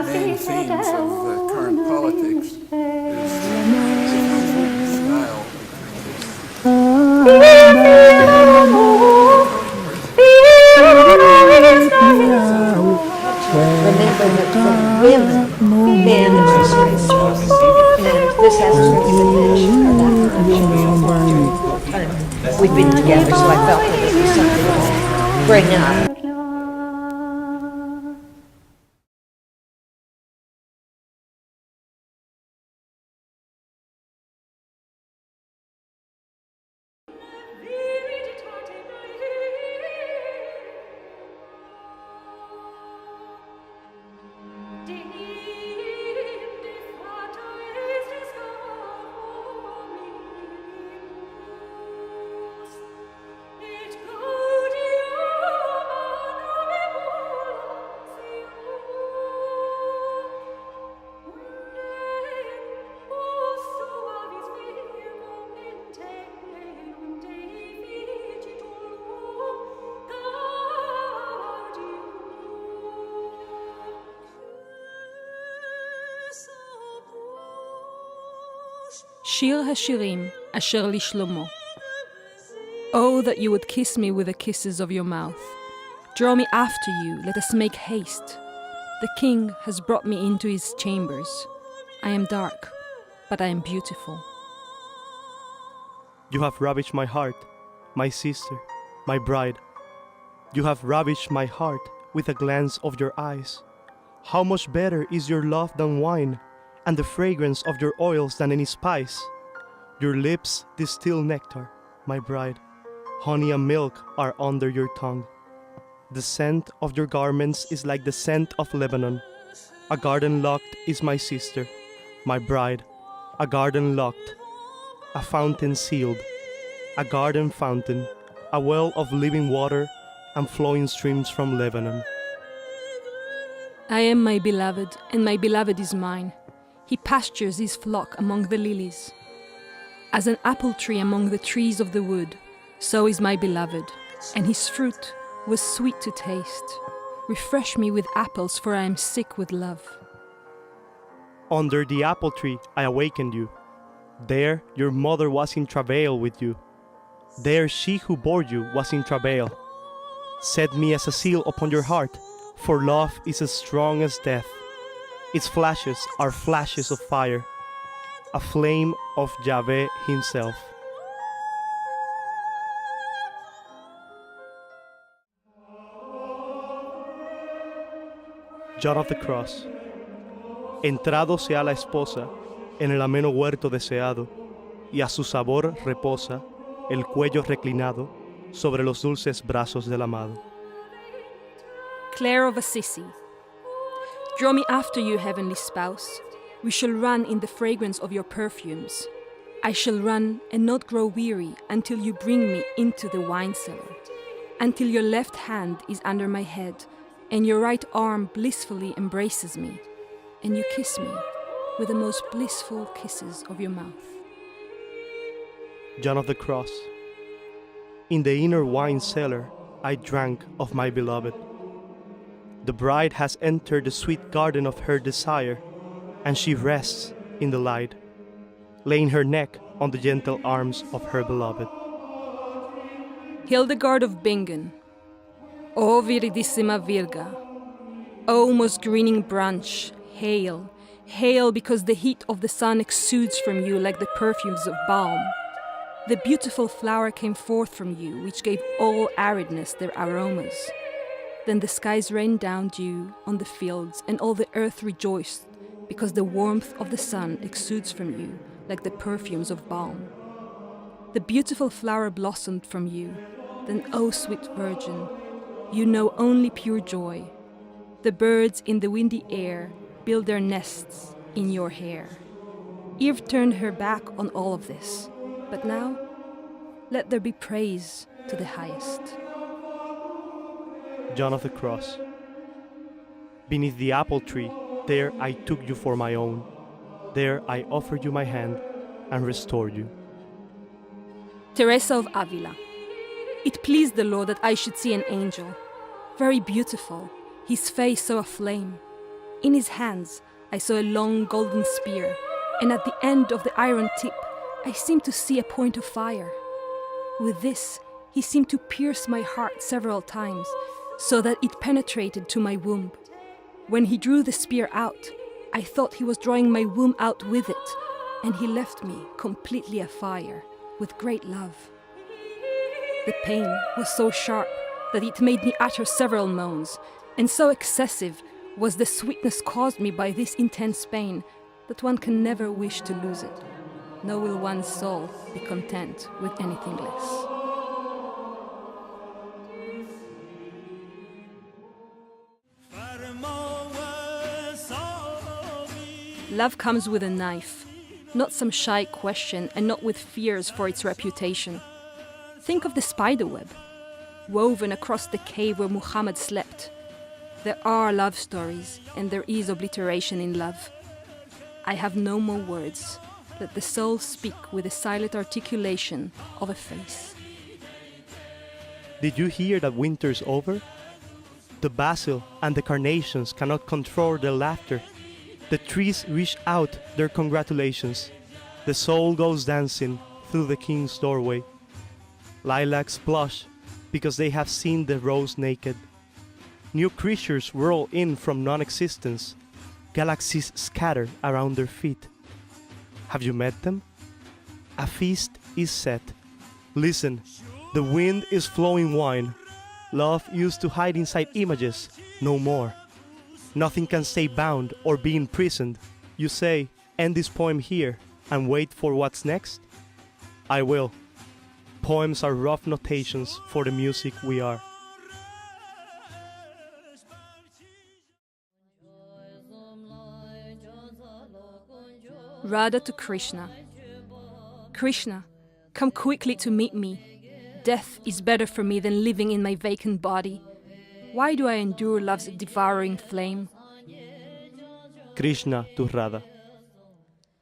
main themes of current politics is denial Remember that for women, men are disgraceful. And this hasn't really been mentioned or that we've been together, so I felt that it was something to bring up. שיר השירים אשר לשלמה. Oh, that you would kiss me with the kisses of your mouth. Draw me after you, let us make haste. The king has brought me into his chambers. I am dark, but I am beautiful. You have ravished my heart, my sister, my bride. You have ravished my heart with a glance of your eyes. How much better is your love than wine, and the fragrance of your oils than any spice. Your lips distill nectar, my bride. Honey and milk are under your tongue. The scent of your garments is like the scent of Lebanon. A garden locked is my sister, my bride. A garden locked, a fountain sealed, a garden fountain, a well of living water and flowing streams from Lebanon. I am my beloved, and my beloved is mine. He pastures his flock among the lilies. As an apple tree among the trees of the wood, so is my beloved, and his fruit was sweet to taste. Refresh me with apples, for I am sick with love. Under the apple tree I awakened you. There your mother was in travail with you. There she who bore you was in travail. Set me as a seal upon your heart, for love is as strong as death. Its flashes are flashes of fire, a flame of Yahweh himself. John of the Cross. Entrado se ha la esposa en el ameno huerto deseado, y a su sabor reposa el cuello reclinado sobre los dulces brazos del amado. Clare of Assisi. Draw me after you, heavenly spouse. We shall run in the fragrance of your perfumes. I shall run and not grow weary until you bring me into the wine cellar, until your left hand is under my head and your right arm blissfully embraces me, and you kiss me with the most blissful kisses of your mouth. John of the Cross. In the inner wine cellar I drank of my beloved. The bride has entered the sweet garden of her desire, and she rests in the light, laying her neck on the gentle arms of her beloved. Hildegard of Bingen. O viridissima Virga. O most greening branch, hail, hail, because the heat of the sun exudes from you like the perfumes of balm. The beautiful flower came forth from you, which gave all aridness their aromas. Then the skies rained down dew on the fields, and all the earth rejoiced, because the warmth of the sun exudes from you like the perfumes of balm. The beautiful flower blossomed from you. Then, O sweet virgin, you know only pure joy. The birds in the windy air build their nests in your hair. Eve turned her back on all of this, but now let there be praise to the highest. John of the Cross. Beneath the apple tree, there I took you for my own. There I offered you my hand and restored you. Teresa of Avila. It pleased the Lord that I should see an angel, very beautiful, his face so aflame. In his hands, I saw a long golden spear, and at the end of the iron tip, I seemed to see a point of fire. With this, he seemed to pierce my heart several times, so that it penetrated to my womb. When he drew the spear out, I thought he was drawing my womb out with it, and he left me completely afire, with great love. The pain was so sharp that it made me utter several moans, and so excessive was the sweetness caused me by this intense pain that one can never wish to lose it, nor will one's soul be content with anything less. Love comes with a knife, not some shy question and not with fears for its reputation. Think of the spiderweb, woven across the cave where Muhammad slept. There are love stories and there is obliteration in love. I have no more words. Let the soul speak with the silent articulation of a face. Did you hear that winter's over? The basil and the carnations cannot control their laughter. The trees reach out their congratulations. The soul goes dancing through the king's doorway. Lilacs blush because they have seen the rose naked. New creatures whirl in from non-existence. Galaxies scatter around their feet. Have you met them? A feast is set. Listen, the wind is flowing wine. Love used to hide inside images, no more. Nothing can stay bound or be imprisoned. You say, end this poem here and wait for what's next? I will. Poems are rough notations for the music we are. Radha to Krishna. Krishna, come quickly to meet me. Death is better for me than living in my vacant body. Why do I endure love's devouring flame? Krishna to Radha.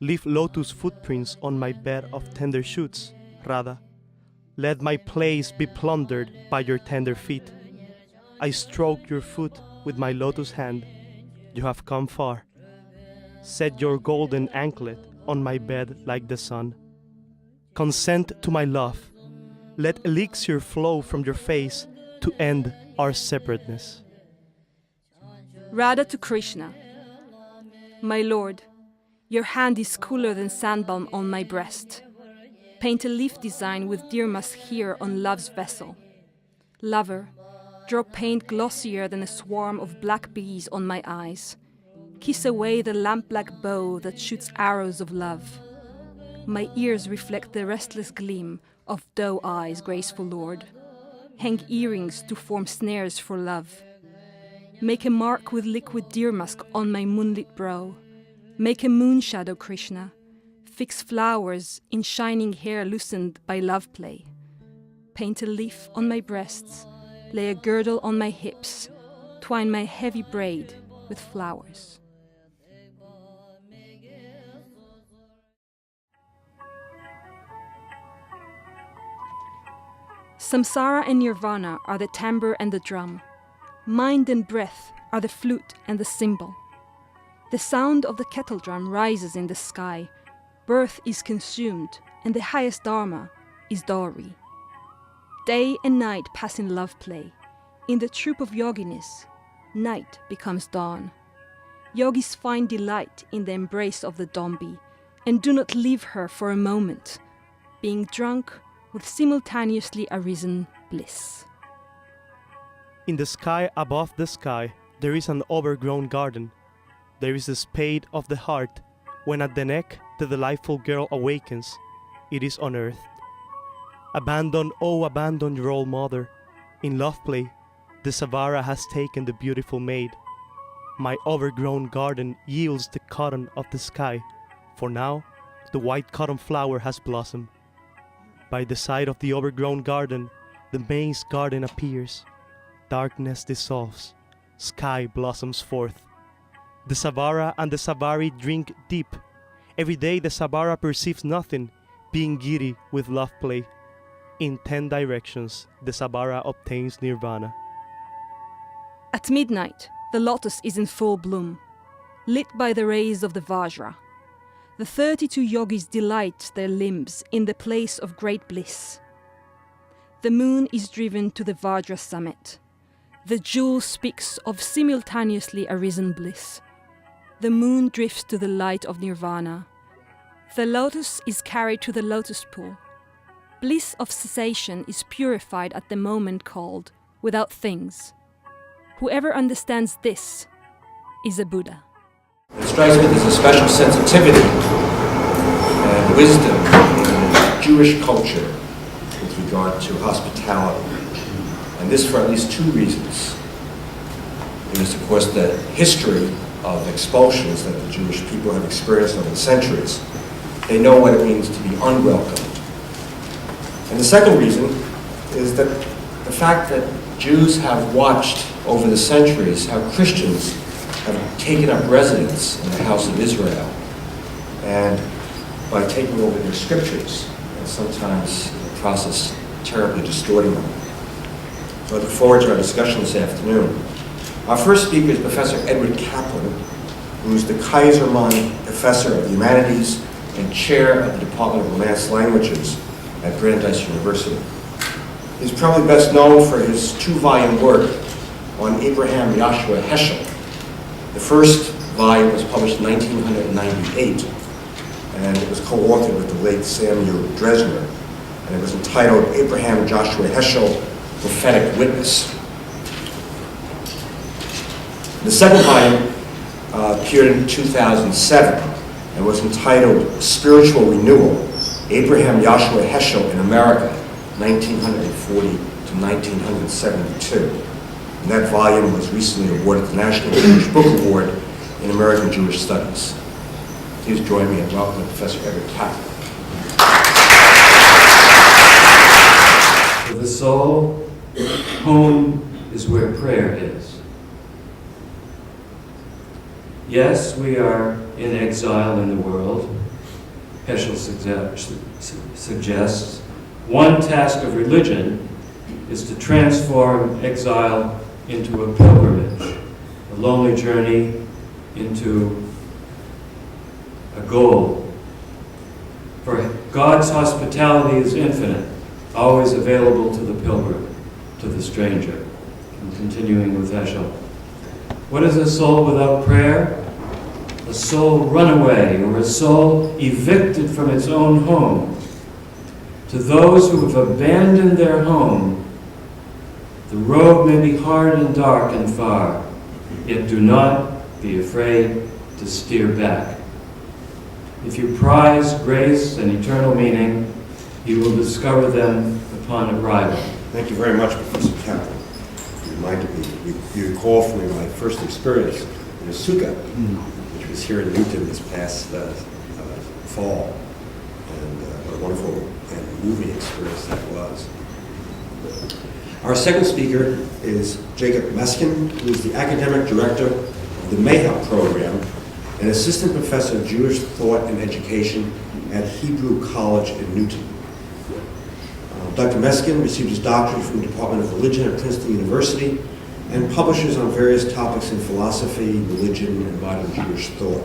Leave lotus footprints on my bed of tender shoots, Radha. Let my place be plundered by your tender feet. I stroke your foot with my lotus hand. You have come far. Set your golden anklet on my bed like the sun. Consent to my love. Let elixir flow from your face to end our separateness. Radha to Krishna. My lord, your hand is cooler than sandbalm on my breast. Paint a leaf design with deer musk here on love's vessel. Lover, draw paint glossier than a swarm of black bees on my eyes. Kiss away the lamp-black bow that shoots arrows of love. My ears reflect the restless gleam of doe eyes, graceful lord. Hang earrings to form snares for love. Make a mark with liquid deer musk on my moonlit brow. Make a moon shadow, Krishna. Fix flowers in shining hair loosened by love play. Paint a leaf on my breasts. Lay a girdle on my hips. Twine my heavy braid with flowers. Samsara and nirvana are the tambour and the drum. Mind and breath are the flute and the cymbal. The sound of the kettle drum rises in the sky. Birth is consumed, and the highest dharma is dowry. Day and night pass in love play. In the troop of yoginis, night becomes dawn. Yogis find delight in the embrace of the Dombi, and do not leave her for a moment, being drunk with simultaneously arisen bliss. In the sky above the sky, there is an overgrown garden. There is the spade of the heart. When at the neck the delightful girl awakens, it is unearthed. Abandon, oh abandon your old mother. In love play, the Savara has taken the beautiful maid. My overgrown garden yields the cotton of the sky, for now the white cotton flower has blossomed. By the side of the overgrown garden, the maize garden appears. Darkness dissolves, sky blossoms forth. The Savara and the Savari drink deep. Every day the Savara perceives nothing, being giddy with love play. In 10 directions, the Savara obtains nirvana. At midnight, the lotus is in full bloom. lit by the rays of the Vajra. The 32 yogis delight their limbs in the place of great bliss. The moon is driven to the Vajra summit. The jewel speaks of simultaneously arisen bliss. The moon drifts to the light of nirvana. The lotus is carried to the lotus pool. Bliss of cessation is purified at the moment called without things. Whoever understands this is a Buddha. It strikes me there's a special sensitivity and wisdom in Jewish culture with regard to hospitality. And this for at least two reasons. It is, of course, the history of expulsions that the Jewish people have experienced over the centuries. They know what it means to be unwelcomed. And the second reason is that the fact that Jews have watched over the centuries how Christians have taken up residence in the house of Israel, and by taking over their scriptures, and sometimes in the process terribly distorting them. So I look forward to our discussion this afternoon. Our first speaker is Professor Edward Kaplan, who is the Kaiserman Professor of the Humanities and Chair of the Department of Advanced Languages at Brandeis University. He's probably best known for his two-volume work on Abraham Joshua Heschel. The first volume was published in 1998, and it was co-authored with the late Samuel Dresner, and it was entitled Abraham Joshua Heschel, Prophetic Witness. The second volume appeared in 2007 and was entitled Spiritual Renewal, Abraham Joshua Heschel in America, 1940 to 1972. And that volume was recently awarded the National Jewish Book Award in American Jewish Studies. Please join me in welcoming Professor Edward Kaplan. For the soul, home is where prayer is. Yes, we are in exile in the world. Heschel suggests one task of religion is to transform exile into a pilgrimage, a lonely journey into a goal. For God's hospitality is infinite, always available to the pilgrim, to the stranger. And continuing with Heschel. What is a soul without prayer? A soul runaway, or a soul evicted from its own home. To those who have abandoned their home, the road may be hard and dark and far, yet do not be afraid to steer back. If you prize grace and eternal meaning, you will discover them upon arrival. Thank you very much, Professor Kaplan. You reminded me, you recall from me my first experience in a sukkah, which was here in Newton this past fall. And what a wonderful and moving experience that was. Our second speaker is Jacob Meskin, who is the academic director of the Mayhap program and assistant professor of Jewish thought and education at Hebrew College in Newton. Dr. Meskin received his doctorate from the Department of Religion at Princeton University and publishes on various topics in philosophy, religion, and modern Jewish thought.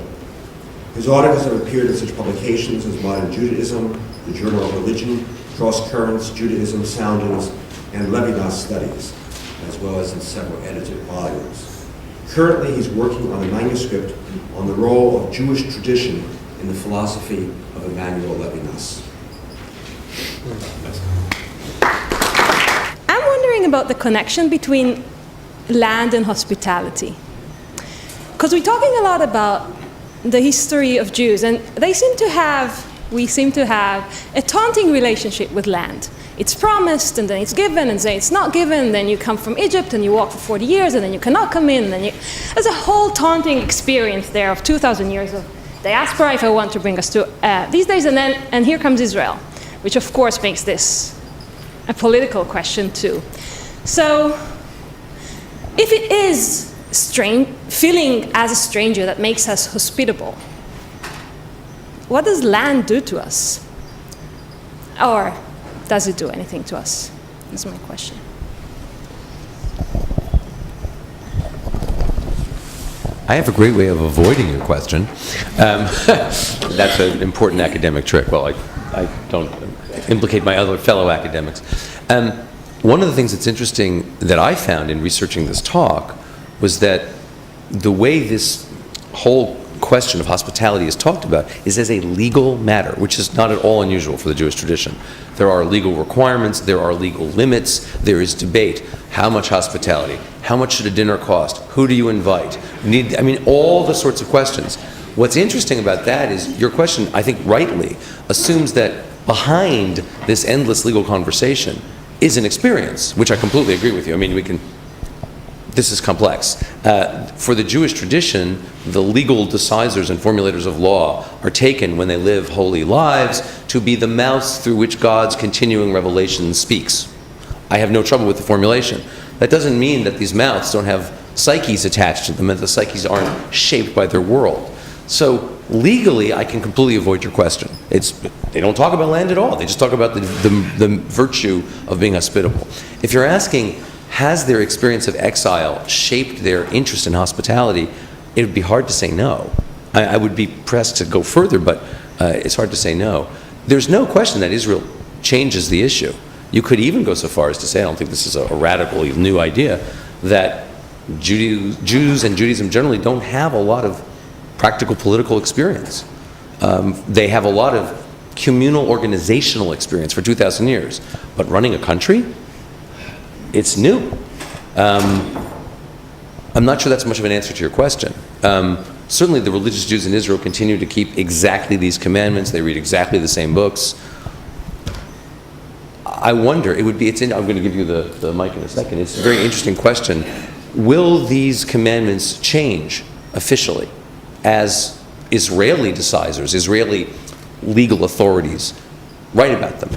His articles have appeared in such publications as Modern Judaism, the Journal of Religion, Cross Currents, Judaism Soundings, and Levinas Studies, as well as in several edited volumes. Currently, he's working on a manuscript on the role of Jewish tradition in the philosophy of Emmanuel Levinas. I'm wondering about the connection between land and hospitality. Because we're talking a lot about the history of Jews, and we seem to have a taunting relationship with land. It's promised, and then it's given, and then it's not given, then you come from Egypt, and you walk for 40 years, and then you cannot come in, and then there's a whole taunting experience there of 2,000 years of diaspora, if I want to bring us to these days, and here comes Israel, which of course makes this a political question too. So, if it is feeling as a stranger that makes us hospitable, what does land do to us? Or does it do anything to us? That's my question. I have a great way of avoiding your question. That's an important academic trick. Well, I don't implicate my other fellow academics. One of the things that's interesting that I found in researching this talk was that the way this whole question of hospitality is talked about is as a legal matter, which is not at all unusual for the Jewish tradition. There are legal requirements, there are legal limits, there is debate. How much hospitality? How much should a dinner cost? Who do you invite? All the sorts of questions. What's interesting about that is your question, I think rightly, assumes that behind this endless legal conversation is an experience, which I completely agree with you. This is complex. For the Jewish tradition, the legal decisors and formulators of law are taken when they live holy lives to be the mouths through which God's continuing revelation speaks. I have no trouble with the formulation. That doesn't mean that these mouths don't have psyches attached to them and the psyches aren't shaped by their world. So legally, I can completely avoid your question. They don't talk about land at all. They just talk about the virtue of being hospitable. If you're asking, has their experience of exile shaped their interest in hospitality, it would be hard to say no. I would be pressed to go further, but it's hard to say no. There's no question that Israel changes the issue. You could even go so far as to say, I don't think this is a radically new idea, that Jews and Judaism generally don't have a lot of practical political experience. They have a lot of communal organizational experience for 2,000 years. But running a country, it's new. I'm not sure that's much of an answer to your question. Certainly the religious Jews in Israel continue to keep exactly these commandments. They read exactly the same books. I wonder, I'm going to give you the mic in a second. It's a very interesting question. Will these commandments change officially as Israeli decisors, Israeli legal authorities write about them?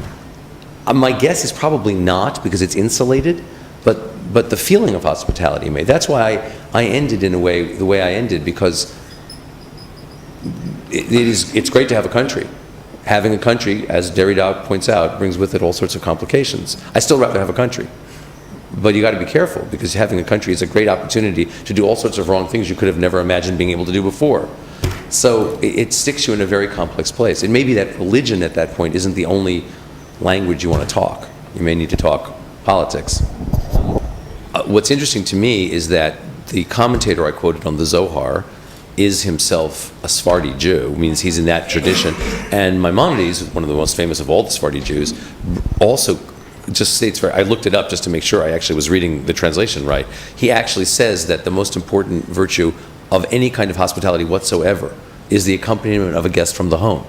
My guess is probably not, because it's insulated, but the feeling of hospitality may. That's why I ended in the way I ended, because it's great to have a country. Having a country, as Derrida points out, brings with it all sorts of complications. I still rather have a country. But you got to be careful, because having a country is a great opportunity to do all sorts of wrong things you could have never imagined being able to do before. So it sticks you in a very complex place. It may be that religion at that point isn't the only language you want to talk. You may need to talk politics. What's interesting to me is that the commentator I quoted on the Zohar is himself a Sephardi Jew, means he's in that tradition. And Maimonides, one of the most famous of all the Sephardi Jews, also just states, I looked it up just to make sure I actually was reading the translation right. He actually says that the most important virtue of any kind of hospitality whatsoever is the accompaniment of a guest from the home.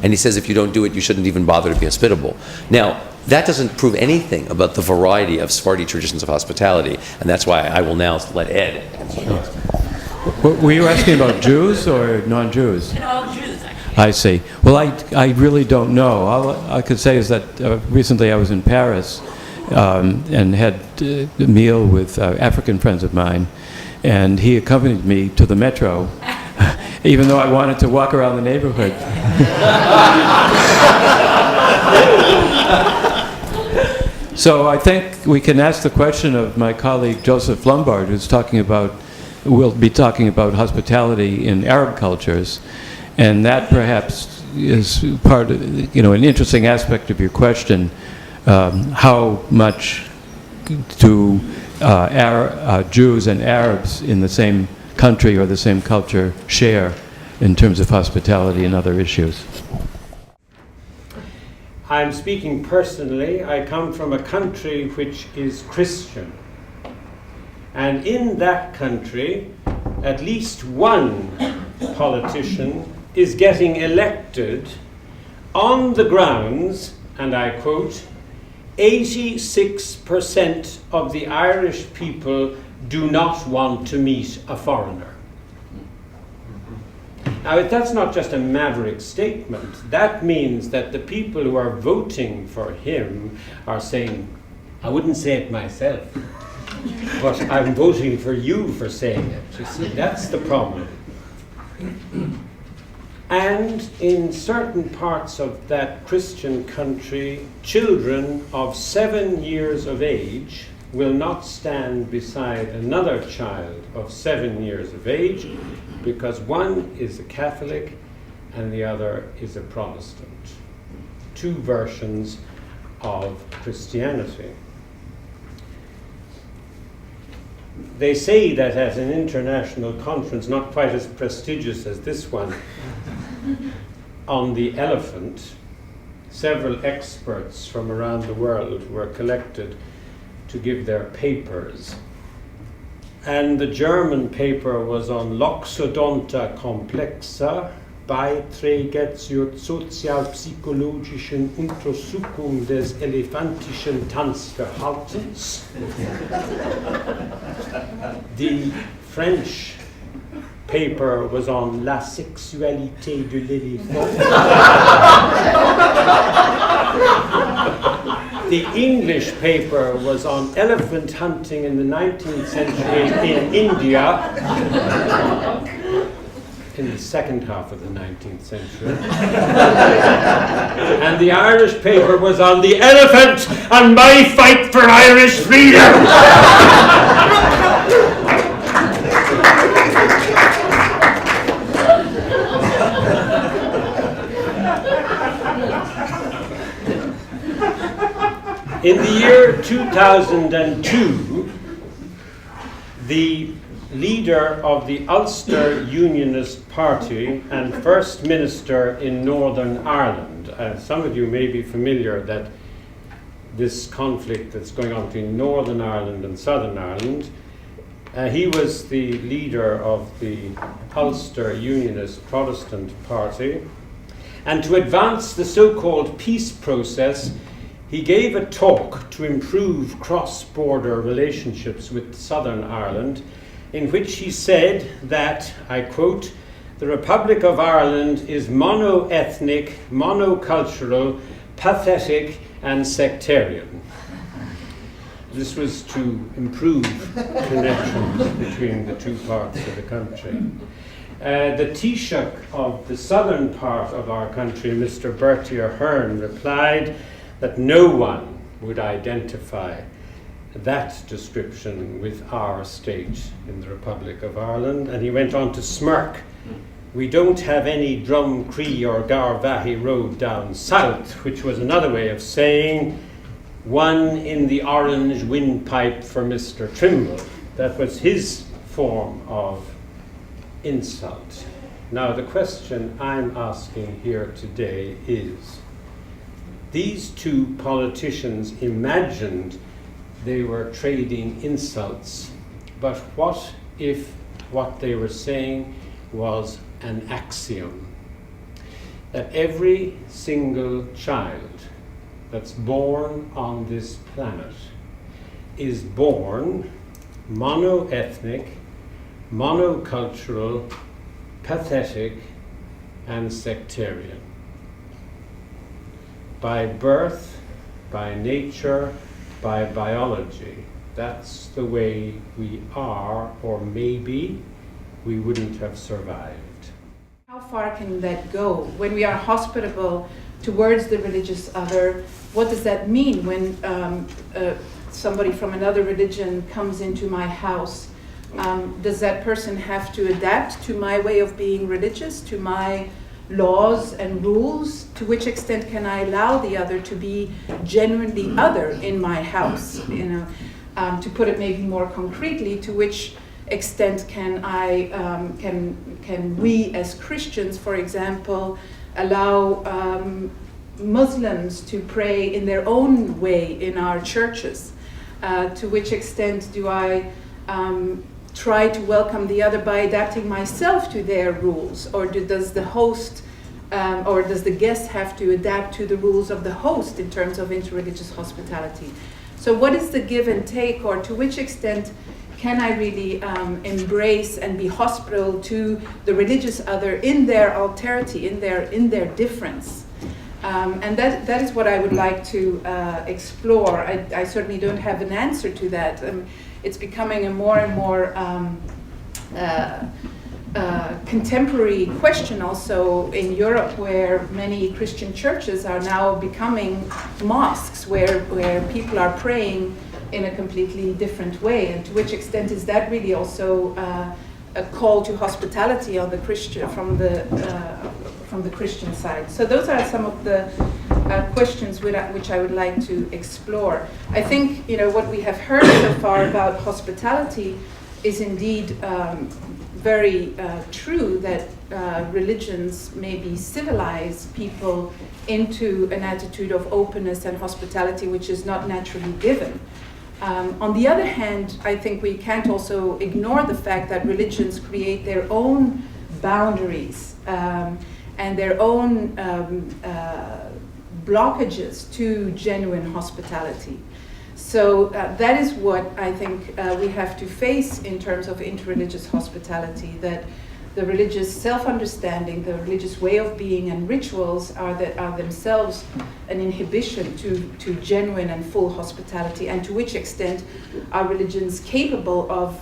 And he says if you don't do it, you shouldn't even bother to be hospitable. Now, that doesn't prove anything about the variety of Sephardi traditions of hospitality, and that's why I will now let Ed answer. Were you asking about Jews or non-Jews? All Jews, actually. I see. Well, I really don't know. All I could say is that recently I was in Paris and had a meal with African friends of mine, and he accompanied me to the metro, even though I wanted to walk around the neighborhood. So I think we can ask the question of my colleague Joseph Lombard, will be talking about hospitality in Arab cultures, and that perhaps is part of, an interesting aspect of your question. How much do Jews and Arabs in the same country or the same culture share in terms of hospitality and other issues? I'm speaking personally. I come from a country which is Christian. And in that country, at least one politician is getting elected on the grounds, and I quote, 86% of the Irish people do not want to meet a foreigner. Now, that's not just a maverick statement. That means that the people who are voting for him are saying, I wouldn't say it myself, but I'm voting for you for saying it. You see, that's the problem. And in certain parts of that Christian country, children of 7 years of age will not stand beside another child of 7 years of age because one is a Catholic and the other is a Protestant. Two versions of Christianity. They say that at an international conference, not quite as prestigious as this one, on the elephant, several experts from around the world were collected to give their papers. And the German paper was on Loxodonta complexa, Beiträge zur sozialpsychologischen Untersuchung des elefantischen Tanzverhaltens. The French paper was on La sexualité de l'éléphant. The English paper was on elephant hunting in the 19th century in India, in the second half of the 19th century. And the Irish paper was on the elephant and my fight for Irish freedom. In the year 2002, the leader of the Ulster Unionist Party and First Minister in Northern Ireland, some of you may be familiar that this conflict that's going on between Northern Ireland and Southern Ireland, he was the leader of the Ulster Unionist Protestant Party, and to advance the so-called peace process, he gave a talk to improve cross-border relationships with Southern Ireland, in which he said that, I quote, "The Republic of Ireland is mono-ethnic, monocultural, pathetic and sectarian." This was to improve connections between the two parts of the country. The Taoiseach of the southern part of our country, Mr. Bertie Ahern, replied that no one would identify that description with our state in the Republic of Ireland, and he went on to smirk. "We don't have any Drumcree or Garvaghey road down south," which was another way of saying one in the orange windpipe for Mr. Trimble. That was his form of insult. Now the question I'm asking here today is, these two politicians imagined they were trading insults, but what if what they were saying was an axiom? That every single child that's born on this planet is born mono-ethnic, monocultural, pathetic, and sectarian. By birth, by nature, by biology. That's the way we are, or maybe we wouldn't have survived. How far can that go? When we are hospitable towards the religious other, what does that mean when somebody from another religion comes into my house? Does that person have to adapt to my way of being religious, to my laws and rules? To which extent can I allow the other to be genuinely other in my house? To put it maybe more concretely, to which extent can I, can we as Christians, for example, allow Muslims to pray in their own way in our churches? To which extent do I try to welcome the other by adapting myself to their rules, or does the host or does the guest have to adapt to the rules of the host in terms of interreligious hospitality? So what is the give and take, or to which extent can I really embrace and be hospitable to the religious other in their alterity, in their difference? And that is what I would like to explore. I certainly don't have an answer to that. It's becoming a more and more contemporary question also in Europe, where many Christian churches are now becoming mosques where people are praying in a completely different way, and to which extent is that really also a call to hospitality on the Christian from the Christian side? So those are some of the questions which I would like to explore. I think what we have heard so far about hospitality is indeed very true, that religions maybe civilize people into an attitude of openness and hospitality which is not naturally given. On the other hand, I think we can't also ignore the fact that religions create their own boundaries and their own blockages to genuine hospitality. So that is what I think we have to face in terms of interreligious hospitality, that the religious self-understanding, the religious way of being and rituals are themselves an inhibition to genuine and full hospitality, and to which extent are religions capable of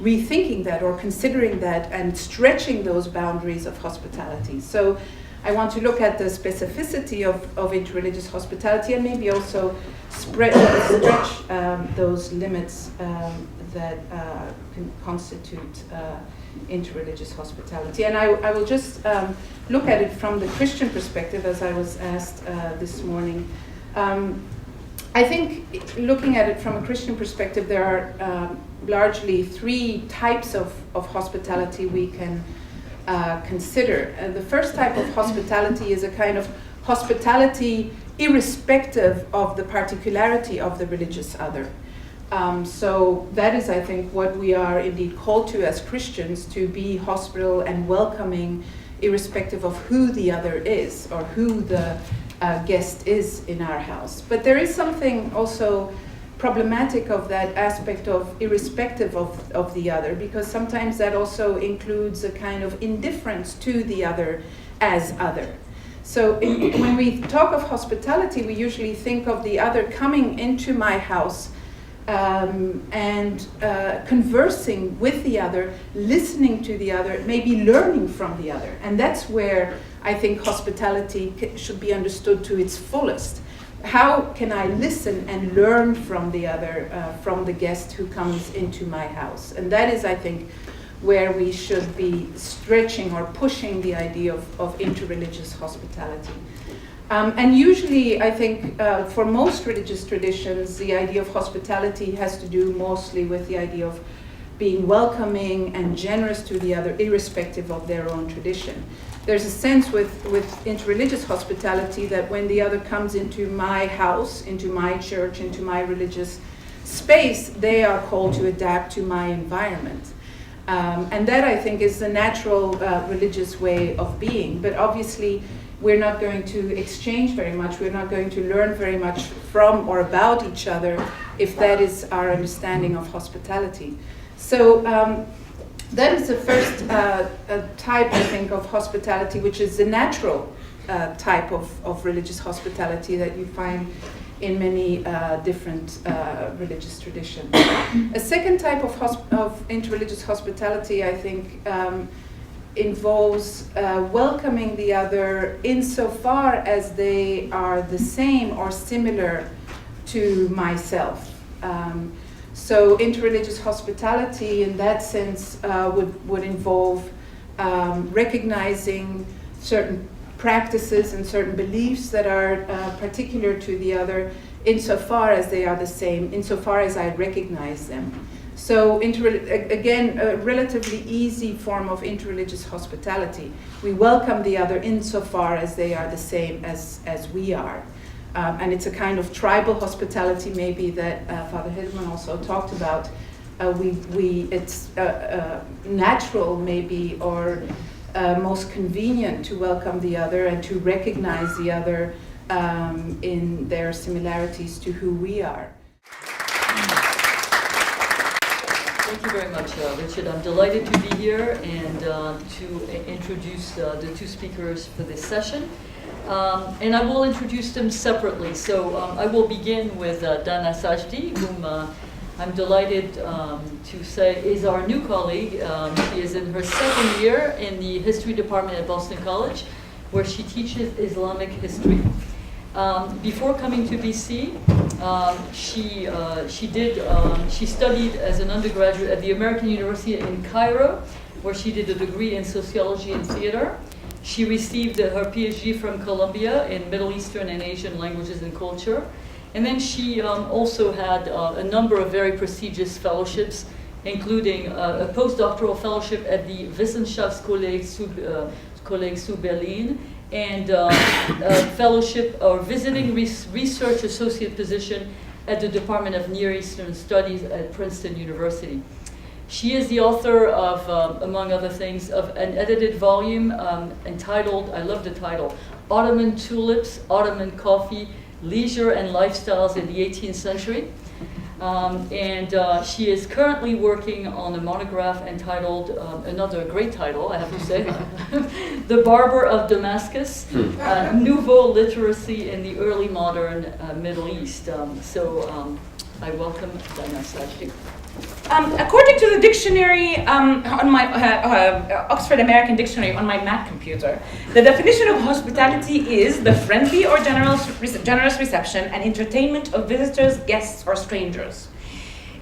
rethinking that or considering that and stretching those boundaries of hospitality. So I want to look at the specificity of interreligious hospitality and maybe also stretch those limits that can constitute interreligious hospitality. And I will just look at it from the Christian perspective, as I was asked this morning. I think looking at it from a Christian perspective, there are largely three types of hospitality we can consider. The first type of hospitality is a kind of hospitality irrespective of the particularity of the religious other. So that is, I think, what we are indeed called to as Christians, to be hospitable and welcoming irrespective of who the other is or who the guest is in our house. But there is something also problematic of that aspect of irrespective of the other, because sometimes that also includes a kind of indifference to the other as other. So when we talk of hospitality, we usually think of the other coming into my house and conversing with the other, listening to the other, maybe learning from the other. And that's where I think hospitality should be understood to its fullest. How can I listen and learn from the other, from the guest who comes into my house? And that is, I think, where we should be stretching or pushing the idea of interreligious hospitality. And usually, I think, for most religious traditions, the idea of hospitality has to do mostly with the idea of being welcoming and generous to the other, irrespective of their own tradition. There's a sense with interreligious hospitality that when the other comes into my house, into my church, into my religious space, they are called to adapt to my environment. And that, I think, is the natural religious way of being. But obviously, we're not going to exchange very much. We're not going to learn very much from or about each other if that is our understanding of hospitality. So that is the first type, I think, of hospitality, which is the natural type of religious hospitality that you find in many different religious traditions. A second type of interreligious hospitality, I think, involves welcoming the other insofar as they are the same or similar to myself. So interreligious hospitality in that sense would involve recognizing certain practices and certain beliefs that are particular to the other insofar as they are the same, insofar as I recognize them. So again, a relatively easy form of interreligious hospitality. We welcome the other insofar as they are the same as we are. And it's a kind of tribal hospitality maybe that Father Hildmann also talked about. It's natural maybe or most convenient to welcome the other and to recognize the other in their similarities to who we are. Thank you very much, Richard. I'm delighted to be here and to introduce the two speakers for this session. And I will introduce them separately. So I will begin with Dana Sajdi, whom I'm delighted to say is our new colleague. She is in her second year in the history department at Boston College, where she teaches Islamic history. Before coming to BC, she studied as an undergraduate at the American University in Cairo, where she did a degree in sociology and theater. She received her PhD from Columbia in Middle Eastern and Asian languages and culture. And then she also had a number of very prestigious fellowships, including a postdoctoral fellowship at the Wissenschaftskolleg zu Berlin, and a fellowship or visiting research associate position at the Department of Near Eastern Studies at Princeton University. She is the author of, among other things, of an edited volume entitled, I love the title, Ottoman Tulips, Ottoman Coffee, Leisure and Lifestyles in the 18th Century. She is currently working on a monograph entitled, another great title, I have to say, The Barber of Damascus, Nouveau Literacy in the Early Modern Middle East. I welcome Dana Sajdi. According to the dictionary on my Oxford American Dictionary on my Mac computer, the definition of hospitality is the friendly or generous reception and entertainment of visitors, guests, or strangers.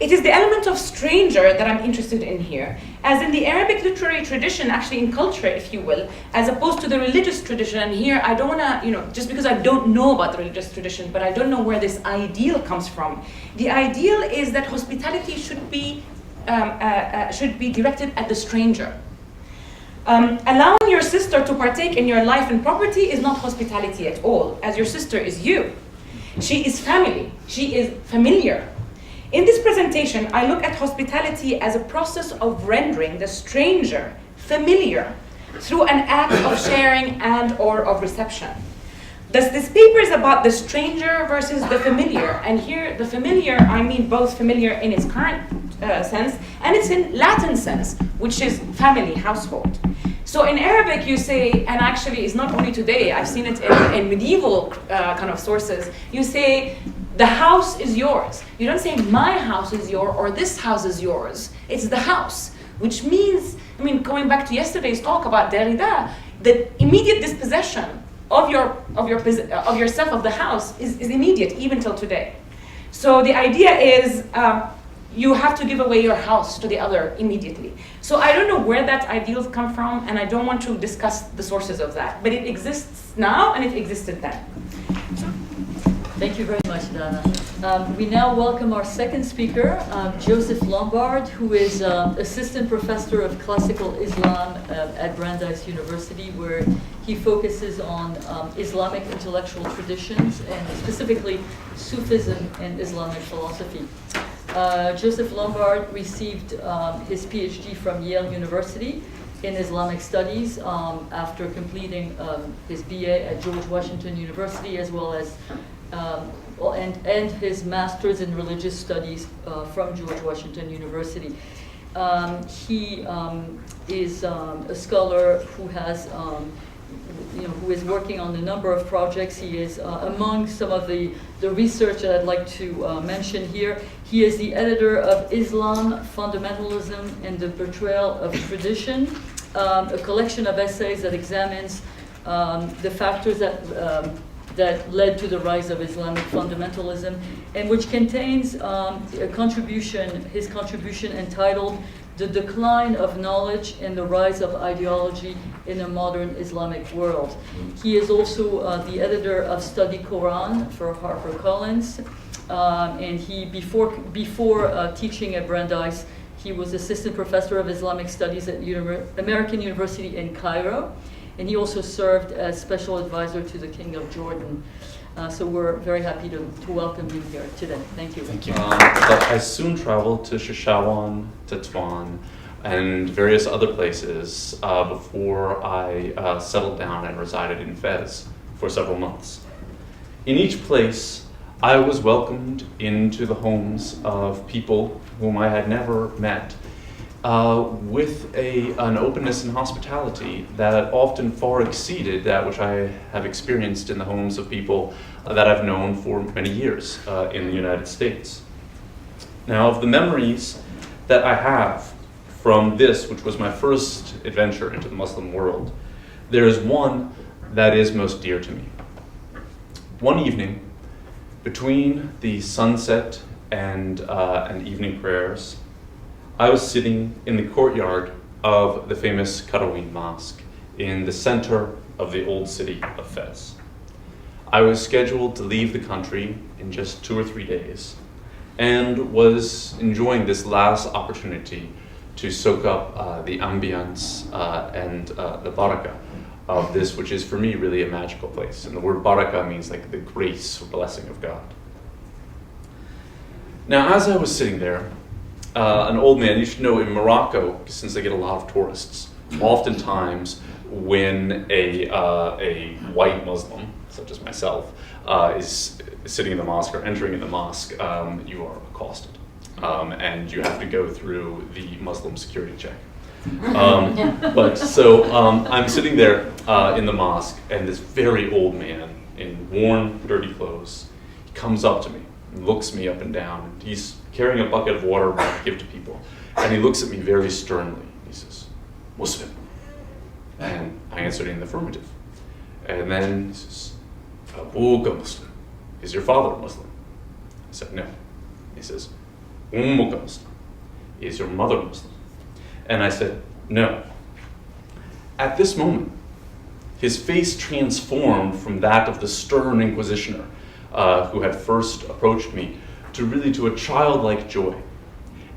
It is the element of stranger that I'm interested in here, as in the Arabic literary tradition, actually in culture, if you will, as opposed to the religious tradition. And here, I don't want to, just because I don't know about the religious tradition, but I don't know where this ideal comes from. The ideal is that hospitality should be directed at the stranger. Allowing your sister to partake in your life and property is not hospitality at all, as your sister is you. She is family. She is familiar. In this presentation, I look at hospitality as a process of rendering the stranger familiar through an act of sharing and or of reception. Thus, this paper is about the stranger versus the familiar. And here, the familiar, I mean both familiar in its current sense and its in Latin sense, which is family, household. So in Arabic, you say, and actually it's not only today, I've seen it in medieval kind of sources, you say, the house is yours. You don't say my house is yours or this house is yours. It's the house, which means, going back to yesterday's talk about Derrida, the immediate dispossession of yourself of the house is immediate, even till today. So the idea is you have to give away your house to the other immediately. So I don't know where that ideal comes from, and I don't want to discuss the sources of that, but it exists now and it existed then. Thank you very much, Dana. We now welcome our second speaker, Joseph Lombard, who is Assistant Professor of Classical Islam at Brandeis University, where he focuses on Islamic intellectual traditions and specifically Sufism and Islamic philosophy. Joseph Lombard received his PhD from Yale University in Islamic Studies after completing his BA at George Washington University, as well as and his master's in religious studies from George Washington University. He is a scholar who has, who is working on a number of projects. He is among some of the research that I'd like to mention here. He is the editor of Islam, Fundamentalism, and the Betrayal of Tradition, a collection of essays that examines the factors that led to the rise of Islamic fundamentalism, and which contains his contribution entitled The Decline of Knowledge and the Rise of Ideology in a Modern Islamic World. He is also the editor of Study Quran for HarperCollins, and he, before teaching at Brandeis, he was assistant professor of Islamic studies at American University in Cairo. And he also served as special advisor to the King of Jordan. So we're very happy to welcome you here today. Thank you. Thank you. I soon traveled to Shishawan, Tetuan, and various other places before I settled down and resided in Fez for several months. In each place, I was welcomed into the homes of people whom I had never met, with an openness and hospitality that often far exceeded that which I have experienced in the homes of people that I've known for many years in the United States. Now, of the memories that I have from this, which was my first adventure into the Muslim world, there is one that is most dear to me. one evening, between the sunset and evening prayers, I was sitting in the courtyard of the famous Qarawiyyin Mosque in the center of the old city of Fez. I was scheduled to leave the country in just 2 or 3 days and was enjoying this last opportunity to soak up the ambience and the barakah of this, which is for me really a magical place. And the word barakah means like the grace or blessing of God. Now, as I was sitting there, an old man, you should know in Morocco, since they get a lot of tourists, oftentimes when a white Muslim, such as myself, is sitting in the mosque or entering in the mosque, you are accosted. And you have to go through the Muslim security check. I'm sitting there in the mosque, and this very old man in worn, dirty clothes, he comes up to me and looks me up and down. And he's carrying a bucket of water to give to people. And he looks at me very sternly. He says, "Muslim?" And I answered in the affirmative. And then he says, "Abuka Muslim? Is your father a Muslim?" I said, "No." He says, "Ummuka Muslim? Is your mother Muslim?" And I said, "No." At this moment, his face transformed from that of the stern inquisitioner who had first approached me to a childlike joy.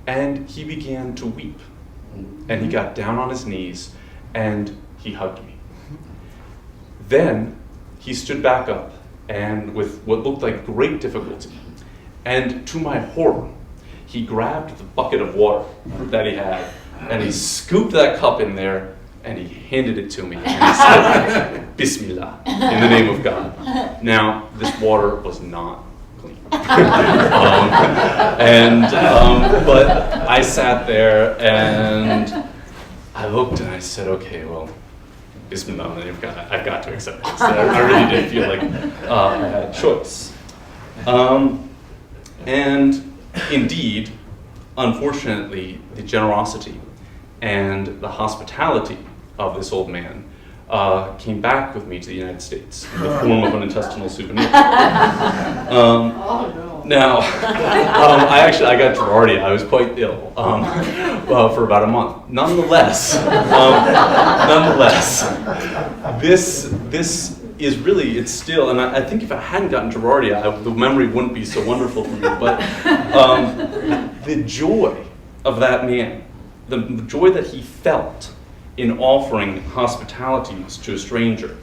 And he began to weep. And he got down on his knees and he hugged me. Then he stood back up, and with what looked like great difficulty, and to my horror, he grabbed the bucket of water that he had, and he scooped that cup in there, and he handed it to me, and he said, "Bismillah," in the name of God. Now, this water was not clean. But I sat there, and I looked, and I said, "Okay, well, Bismillah, in the name of God, I've got to accept this." I really did feel like I had a choice. And indeed, unfortunately, the generosity and the hospitality of this old man came back with me to the United States in the form of an intestinal souvenir. Now, I got Giardia. I was quite ill for about a month. Nonetheless, this is really, it's still, and I think if I hadn't gotten Giardia, the memory wouldn't be so wonderful for me, but the joy of that man, the joy that he felt in offering hospitality to a stranger,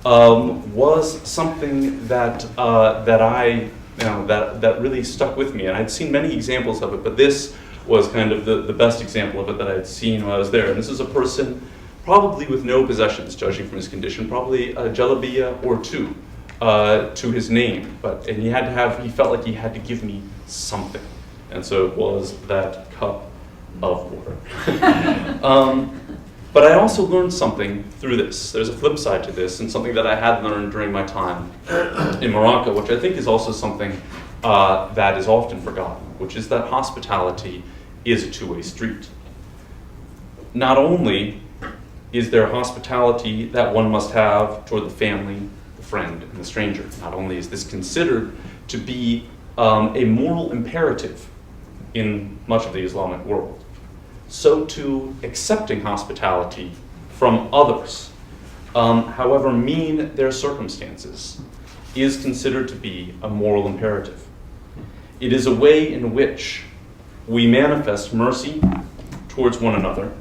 was something that that really stuck with me. And I'd seen many examples of it, but this was kind of the best example of it that I'd seen when I was there. And this is a person probably with no possessions, judging from his condition, probably a jalabiya or two to his name. And he felt like he had to give me something. And so it was that cup of water. But I also learned something through this. There's a flip side to this, and something that I had learned during my time in Morocco, which I think is also something that is often forgotten, which is that hospitality is a two-way street. Not only is there hospitality that one must have toward the family, the friend, and the stranger. Not only is this considered to be a moral imperative in much of the Islamic world, so too accepting hospitality from others, however mean their circumstances, is considered to be a moral imperative. It is a way in which we manifest mercy towards one another,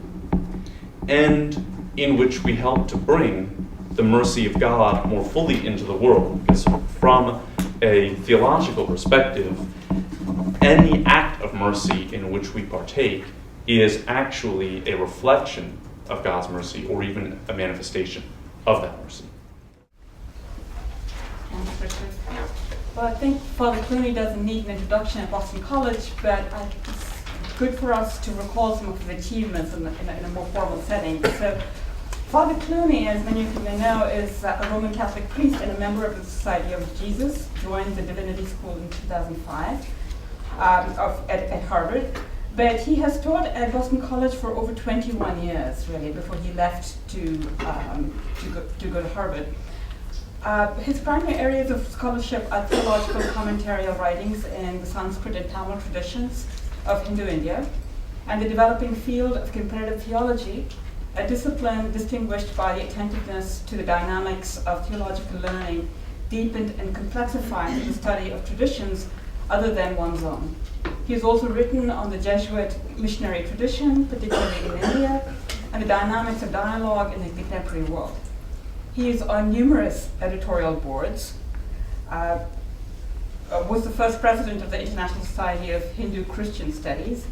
and in which we help to bring the mercy of God more fully into the world. Because from a theological perspective, any act of mercy in which we partake is actually a reflection of God's mercy, or even a manifestation of that mercy. Well, I think Father Clooney doesn't need an introduction at Boston College, but it's good for us to recall some of his achievements in a more formal setting. So, Father Clooney, as many of you may know, is a Roman Catholic priest and a member of the Society of Jesus. Joined the Divinity School in 2005 at Harvard. But he has taught at Boston College for over 21 years, really, before he left to go to Harvard. His primary areas of scholarship are theological commentarial writings in the Sanskrit and Tamil traditions of Hindu India, and the developing field of comparative theology, a discipline distinguished by the attentiveness to the dynamics of theological learning, deepened and complexified the study of traditions other than one's own. He has also written on the Jesuit missionary tradition, particularly in India, and the dynamics of dialogue in the contemporary world. He is on numerous editorial boards, was the first president of the International Society of Hindu Christian Studies,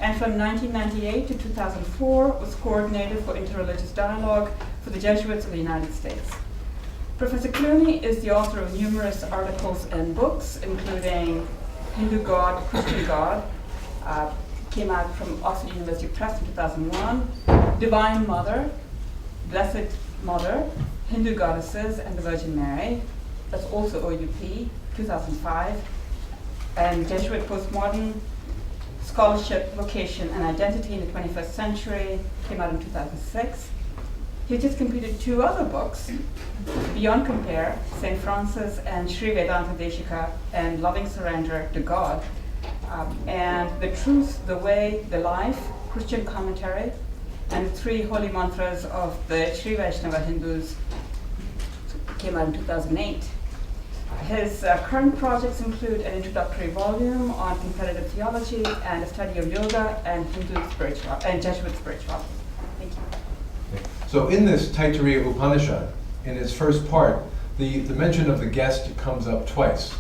and from 1998 to 2004 was coordinator for interreligious dialogue for the Jesuits of the United States. Professor Clooney is the author of numerous articles and books, including Hindu God, Christian God, came out from Oxford University Press in 2001, Divine Mother, Blessed Mother, Hindu Goddesses and the Virgin Mary, that's also OUP, 2005, and Jesuit Postmodern Scholarship, Vocation and Identity in the 21st Century, came out in 2006. He just completed 2 other books, Beyond Compare, St. Francis and Sri Vedanta Deshika, and Loving Surrender to God, and The Truth, the Way, the Life, Christian Commentary, and the 3 Holy Mantras of the Sri Vaishnava Hindus, came out in 2008. His current projects include an introductory volume on comparative theology and a study of yoga and Hindu spirituality and Jesuit spirituality. Thank you. So in this Taittiriya Upanishad, in its first part, the mention of the guest comes up twice.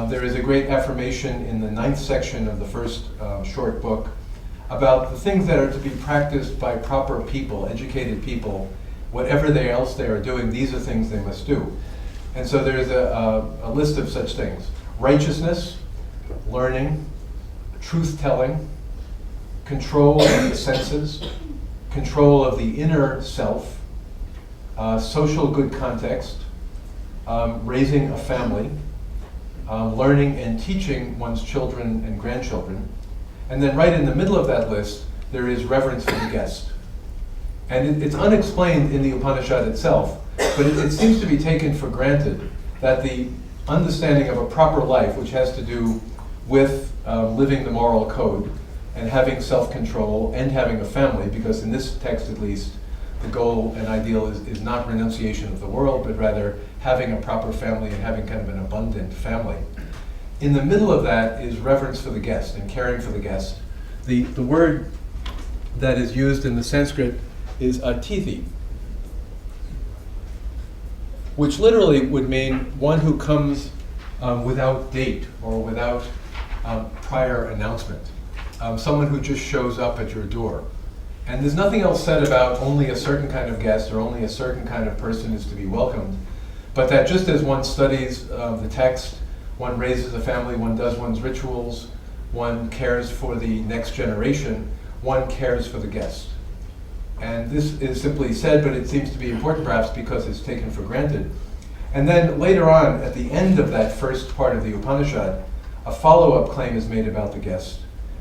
There is a great affirmation in the 9th section of the first short book about the things that are to be practiced by proper people, educated people. Whatever else they are doing, these are things they must do. And so there's a list of such things: righteousness, learning, truth-telling, control of the senses, control of the inner self, social good context, raising a family, learning and teaching one's children and grandchildren. And then right in the middle of that list, there is reverence for the guest. And it's unexplained in the Upanishad itself, but it seems to be taken for granted that the understanding of a proper life, which has to do with living the moral code and having self-control and having a family, because in this text at least, the goal and ideal is not renunciation of the world, but rather having a proper family and having kind of an abundant family. In the middle of that is reverence for the guest and caring for the guest. The word that is used in the Sanskrit is atithi, which literally would mean one who comes without date or without prior announcement. Someone who just shows up at your door. And there's nothing else said about only a certain kind of guest or only a certain kind of person is to be welcomed, but that just as one studies the text, one raises a family, one does one's rituals, one cares for the next generation, one cares for the guest. And this is simply said, but it seems to be important perhaps because it's taken for granted. And then later on, at the end of that first part of the Upanishad, a follow-up claim is made about the guest.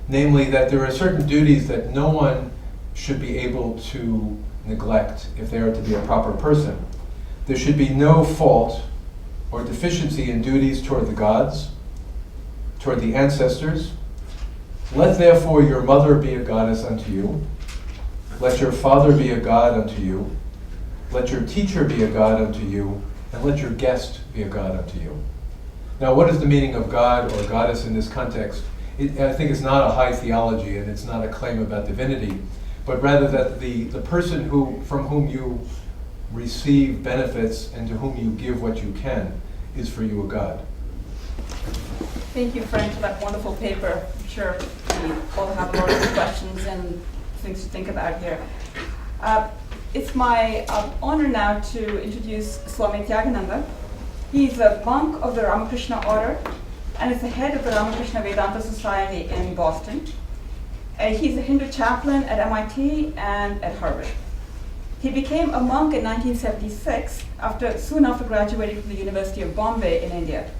Namely, that there are certain duties that no one should be able to neglect if they are to be a proper person. There should be no fault or deficiency in duties toward the gods, toward the ancestors. Let therefore your mother be a goddess unto you. Let your father be a god unto you. Let your teacher be a god unto you. And let your guest be a god unto you. Now, what is the meaning of God or goddess in this context? I think it's not a high theology and it's not a claim about divinity, but rather that the person from whom you receive benefits and to whom you give what you can is for you a god. Thank you, Frank, for that wonderful paper. I'm sure we all have a lot of questions and things to think about here. It's my honor now to introduce Swami Tyagananda. He's a monk of the Ramakrishna Order and is the head of the Ramakrishna Vedanta Society in Boston. He's a Hindu chaplain at MIT and at Harvard. He became a monk in 1976, soon after graduating from the University of Bombay in India.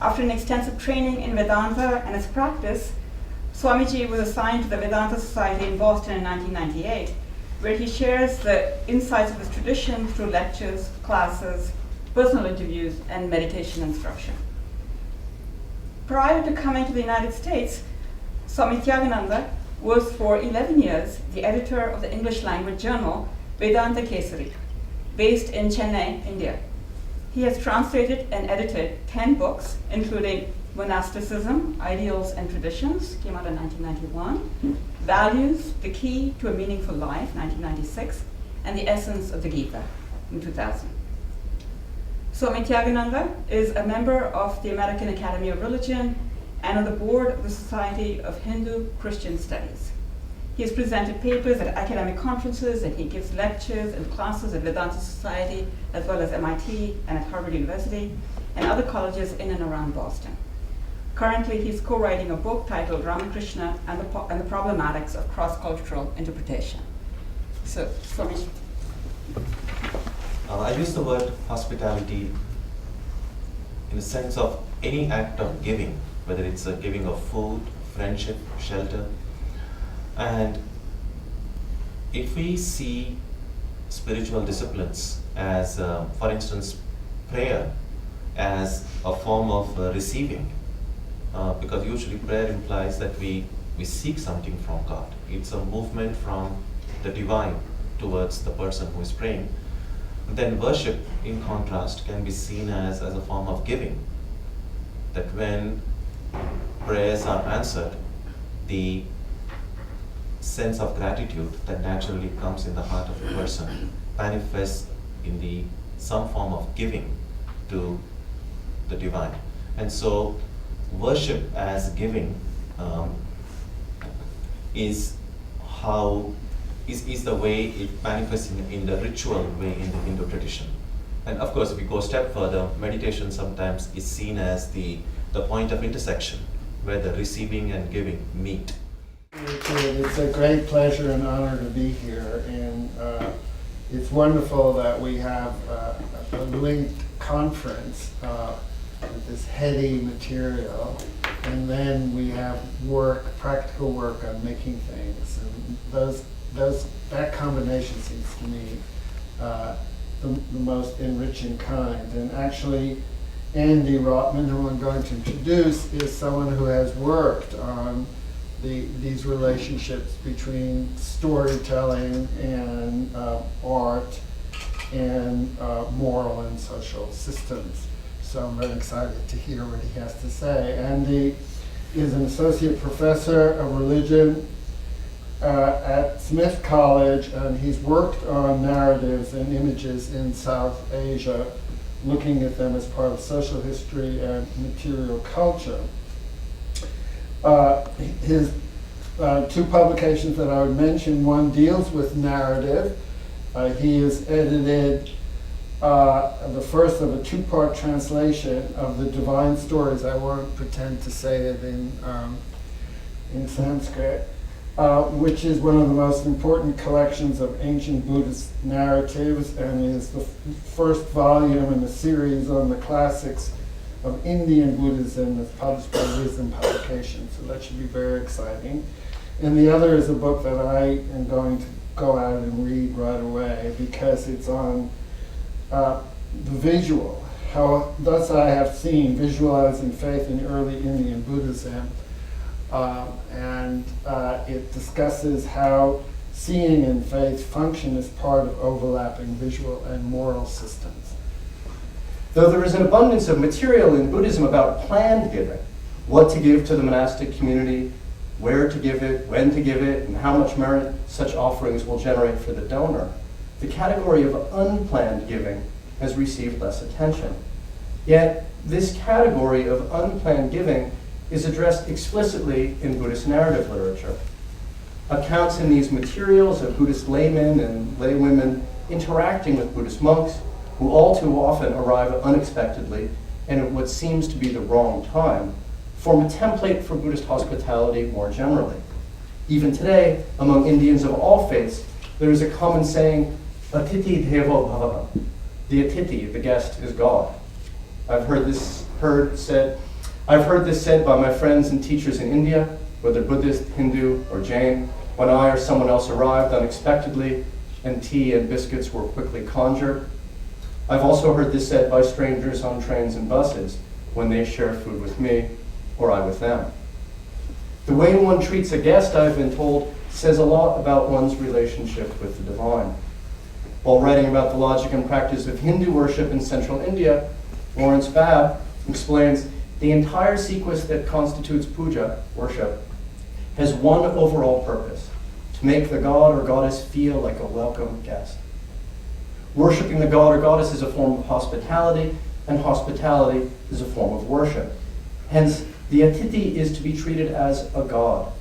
After an extensive training in Vedanta and his practice, Swamiji was assigned to the Vedanta Society in Boston in 1998, where he shares the insights of his tradition through lectures, classes, personal interviews, and meditation instruction. Prior to coming to the United States, Swami Tyagananda was for 11 years the editor of the English language journal Vedanta Kesari, based in Chennai, India. He has translated and edited 10 books, including Monasticism, Ideals and Traditions, came out in 1991, Values, The Key to a Meaningful Life, 1996, and The Essence of the Gita, in 2000. Swami Tyagananda is a member of the American Academy of Religion and on the board of the Society of Hindu-Christian Studies. He has presented papers at academic conferences, and he gives lectures and classes at Vedanta Society, as well as MIT and at Harvard University, and other colleges in and around Boston. Currently, he's co-writing a book titled Ramakrishna and the Problematics of Cross-Cultural Interpretation. So, Swami. I use the word hospitality in the sense of any act of giving, whether it's a giving of food, friendship, shelter. And if we see spiritual disciplines as, for instance, prayer as a form of receiving, because usually prayer implies that we seek something from God. It's a movement from the divine towards the person who is praying. Then worship, in contrast, can be seen as a form of giving. That when prayers are answered, the sense of gratitude that naturally comes in the heart of a person manifests in some form of giving to the divine. And so worship as giving is the way it manifests in the ritual way in the Hindu tradition. And of course, if we go a step further, meditation sometimes is seen as the point of intersection where the receiving and giving meet. It's a great pleasure and honor to be here, and it's wonderful that we have a linked conference with this heady material, and then we have practical work on making things, and that combination seems to me the most enriching kind. And actually, Andy Rotman, who I'm going to introduce, is someone who has worked on these relationships between storytelling and art and moral and social systems. So I'm very excited to hear what he has to say. Andy is an associate professor of religion at Smith College, and he's worked on narratives and images in South Asia, looking at them as part of social history and material culture. His two publications that I would mention, one deals with narrative. He has edited the first of a two-part translation of the Divine Stories. I won't pretend to say it in Sanskrit, which is one of the most important collections of ancient Buddhist narratives, and is the first volume in a series on the classics of Indian Buddhism that's published by Wisdom Publications, so that should be very exciting. And the other is a book that I am going to go out and read right away, because it's on the visual, how thus I have seen, visualizing faith in early Indian Buddhism. And it discusses how seeing and faith function as part of overlapping visual and moral systems. Though there is an abundance of material in Buddhism about planned giving, what to give to the monastic community, where to give it, when to give it, and how much merit such offerings will generate for the donor, the category of unplanned giving has received less attention. Yet, this category of unplanned giving is addressed explicitly in Buddhist narrative literature. Accounts in these materials of Buddhist laymen and laywomen interacting with Buddhist monks, who all too often arrive unexpectedly and at what seems to be the wrong time, form a template for Buddhist hospitality more generally. Even today, among Indians of all faiths, there is a common saying, Atiti Devo Bhava. The Atiti, the guest, is God. I've heard this said by my friends and teachers in India, whether Buddhist, Hindu, or Jain, when I or someone else arrived unexpectedly and tea and biscuits were quickly conjured. I've also heard this said by strangers on trains and buses when they share food with me or I with them. The way one treats a guest, I've been told, says a lot about one's relationship with the divine. While writing about the logic and practice of Hindu worship in central India, Lawrence Babb explains the entire sequence that constitutes puja, worship, has one overall purpose: to make the god or goddess feel like a welcome guest. Worshipping the god or goddess is a form of hospitality, and hospitality is a form of worship. Hence, the Atithi is to be treated as a god.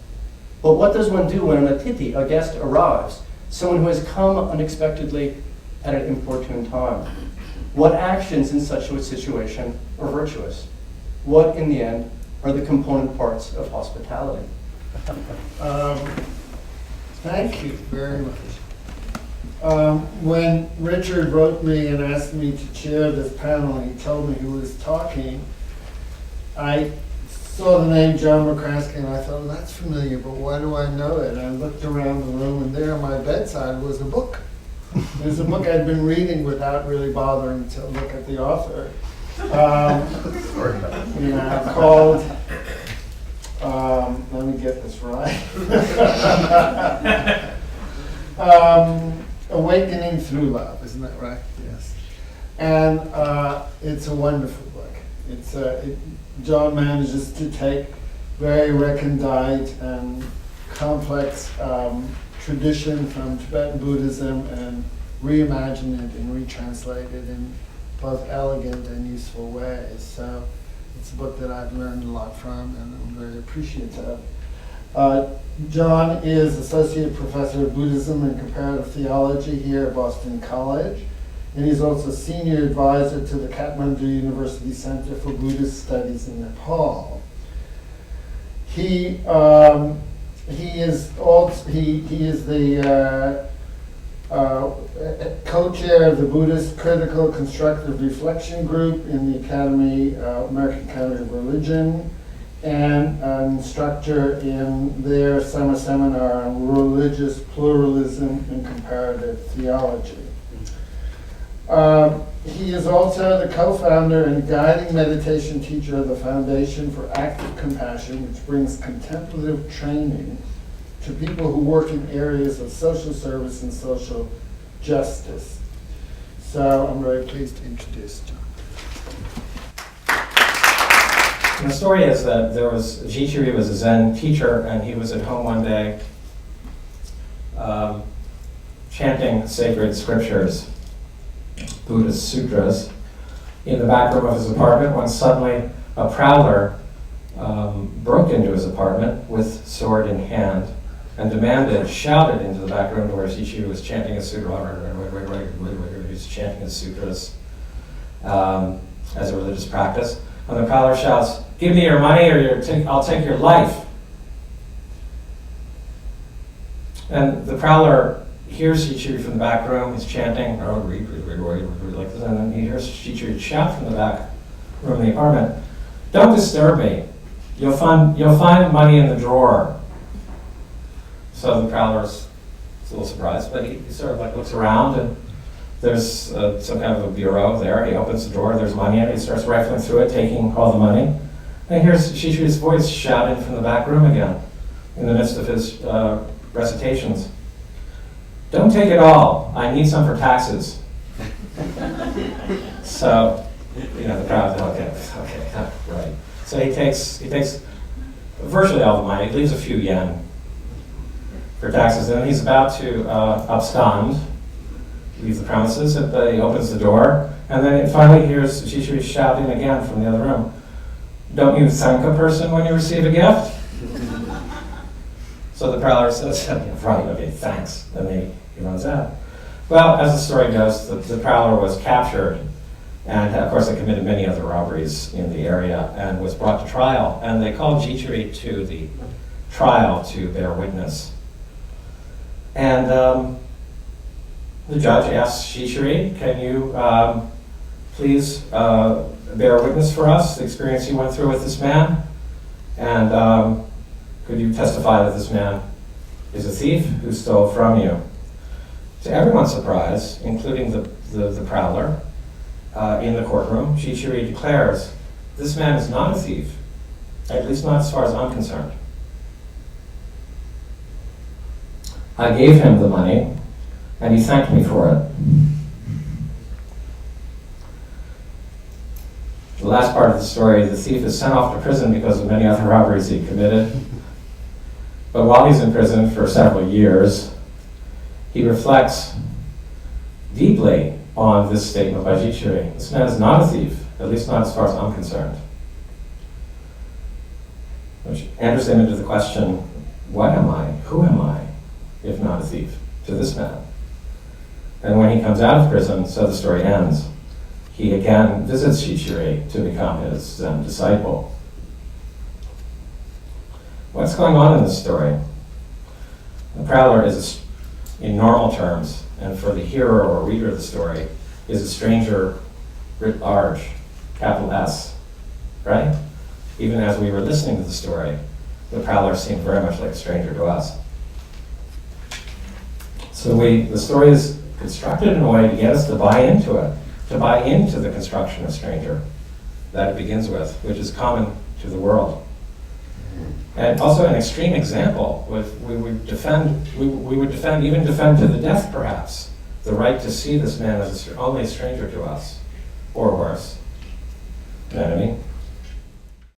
But what does one do when an Atithi, a guest, arrives, someone who has come unexpectedly at an importune time? What actions in such a situation are virtuous? What, in the end, are the component parts of hospitality? Thank you very much. When Richard wrote me and asked me to chair this panel, he told me who was talking, I saw the name John McCraskey and I thought, well, that's familiar, but why do I know it? And I looked around the room and there on my bedside was a book. It was a book I'd been reading without really bothering to look at the author. Called, let me get this right. Awakening Through Love, isn't that right? Yes. And it's a wonderful book. John manages to take very recondite and complex tradition from Tibetan Buddhism and reimagine it and retranslate it in both elegant and useful ways. So it's a book that I've learned a lot from and I'm very appreciative. John is Associate Professor of Buddhism and Comparative Theology here at Boston College, and he's also Senior Advisor to the Kathmandu University Center for Buddhist Studies in Nepal. He is the co-chair of the Buddhist Critical Constructive Reflection Group in the American Academy of Religion, and an instructor in their summer seminar on religious pluralism and comparative theology. He is also the co-founder and guiding meditation teacher of the Foundation for Active Compassion, which brings contemplative training to people who work in areas of social service and social justice. So I'm very pleased to introduce John. And the story is that Jichiri was a Zen teacher, and he was at home one day chanting sacred scriptures, Buddhist sutras, in the back room of his apartment when suddenly a prowler broke into his apartment with sword in hand and shouted into the back room where Jichiri was chanting his sutra. He was chanting his sutras as a religious practice. And the prowler shouts, "Give me your money or I'll take your life." And the prowler hears Jichiri from the back room. He's chanting, like this, and then he hears Jichiri shout from the back room of the apartment, "Don't disturb me. You'll find money in the drawer." So the prowler's a little surprised, but he sort of like looks around and there's some kind of a bureau there. He opens the drawer, there's money in it. He starts rifling through it, taking all the money. And he hears Jichiri's voice shouting from the back room again in the midst of his recitations. "Don't take it all. I need some for taxes." So, the crowd, okay, right. So he takes virtually all the money. He leaves a few yen for taxes, and he's about to abscond, leave the premises, but he opens the door, and then finally hears Jichiri shouting again from the other room, "Don't you thank a person when you receive a gift?" So the prowler says, "Right, okay, thanks." Then he runs out. Well, as the story goes, the prowler was captured, and of course, they committed many other robberies in the area, and was brought to trial. And they called Jichiri to the trial to bear witness. And the judge asked Jichiri, "Can you please bear witness for us, the experience you went through with this man? And could you testify that this man is a thief who stole from you?" To everyone's surprise, including the prowler, in the courtroom, Chichiri declares, "This man is not a thief, at least not as far as I'm concerned. I gave him the money, and he thanked me for it." The last part of the story, the thief is sent off to prison because of many other robberies he committed. But while he's in prison for several years, he reflects deeply on this statement by Chichiri. This man is not a thief, at least not as far as I'm concerned. Which enters him into the question, what am I? Who am I, if not a thief, to this man? And when he comes out of prison, so the story ends, he again visits Chichiri to become his Zen disciple. What's going on in this story? The prowler is, in normal terms, and for the hearer or reader of the story, is a stranger writ large, capital S, right? Even as we were listening to the story, the prowler seemed very much like a stranger to us. So the story is constructed in a way to get us to buy into it, to buy into the construction of stranger that it begins with, which is common to the world. And also an extreme example, we would defend to the death perhaps, the right to see this man as only a stranger to us, or worse, an enemy.